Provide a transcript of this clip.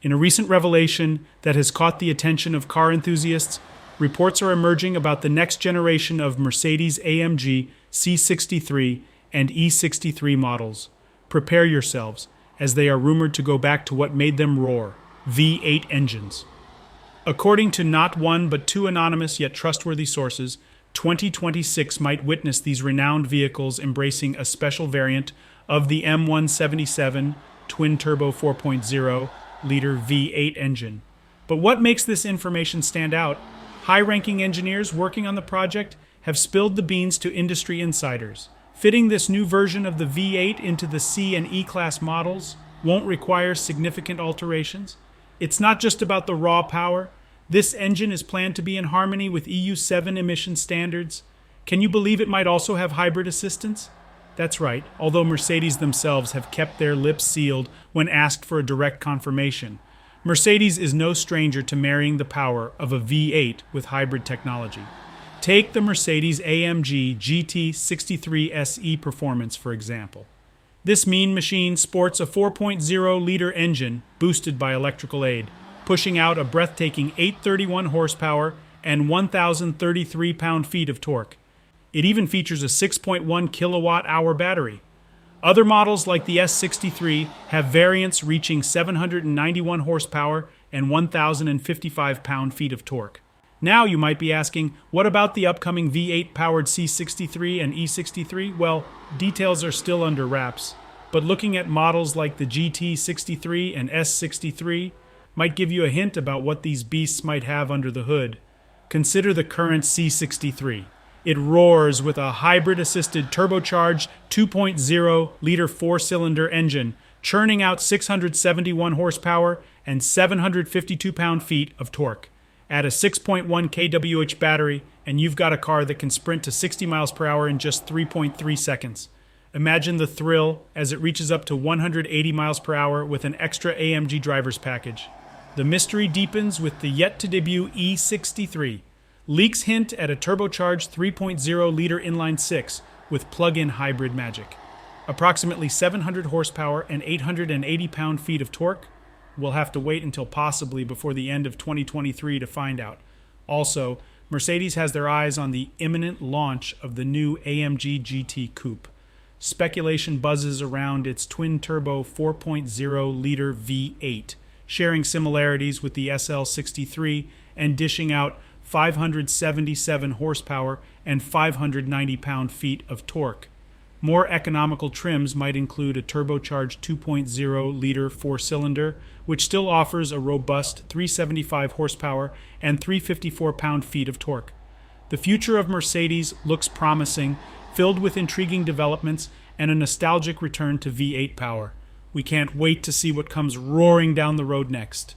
In a recent revelation that has caught the attention of car enthusiasts, reports are emerging about the next generation of Mercedes-AMG C63 and E63 models. Prepare yourselves, as they are rumored to go back to what made them roar, V8 engines. According to not one but two anonymous yet trustworthy sources, 2026 might witness these renowned vehicles embracing a special variant of the M177 twin-turbo 4.0-liter V8 engine. But what makes this information stand out? High-ranking engineers working on the project have spilled the beans to industry insiders. Fitting this new version of the V8 into the C and E-Class models won't require significant alterations. It's not just about the raw power. This engine is planned to be in harmony with EU7 emission standards. Can you believe it might also have hybrid assistance? That's right, although Mercedes themselves have kept their lips sealed when asked for a direct confirmation. Mercedes is no stranger to marrying the power of a V8 with hybrid technology. Take the Mercedes-AMG GT63 SE Performance, for example. This mean machine sports a 4.0-liter engine boosted by electrical aid, pushing out a breathtaking 831 horsepower and 1,033 pound-feet of torque. It even features a 6.1 kilowatt-hour battery. Other models like the S63 have variants reaching 791 horsepower and 1,055 pound-feet of torque. Now you might be asking, what about the upcoming V8-powered C63 and E63? Well, details are still under wraps, but looking at models like the GT63 and S63 might give you a hint about what these beasts might have under the hood. Consider the current C63. It roars with a hybrid-assisted turbocharged 2.0-liter four-cylinder engine, churning out 671 horsepower and 752 pound-feet of torque. Add a 6.1 kWh battery, and you've got a car that can sprint to 60 miles per hour in just 3.3 seconds. Imagine the thrill as it reaches up to 180 miles per hour with an extra AMG driver's package. The mystery deepens with the yet-to-debut E63. Leaks hint at a turbocharged 3.0-liter inline-six with plug-in hybrid magic. Approximately 700 horsepower and 880 pound-feet of torque. We'll have to wait until possibly before the end of 2023 to find out. Also, Mercedes has their eyes on the imminent launch of the new AMG GT Coupe. Speculation buzzes around its twin-turbo 4.0-liter V8, sharing similarities with the SL63 and dishing out 577 horsepower and 590 pound-feet of torque. More economical trims might include a turbocharged 2.0-liter four-cylinder, which still offers a robust 375 horsepower and 354 pound-feet of torque. The future of Mercedes looks promising, filled with intriguing developments and a nostalgic return to V8 power. We can't wait to see what comes roaring down the road next.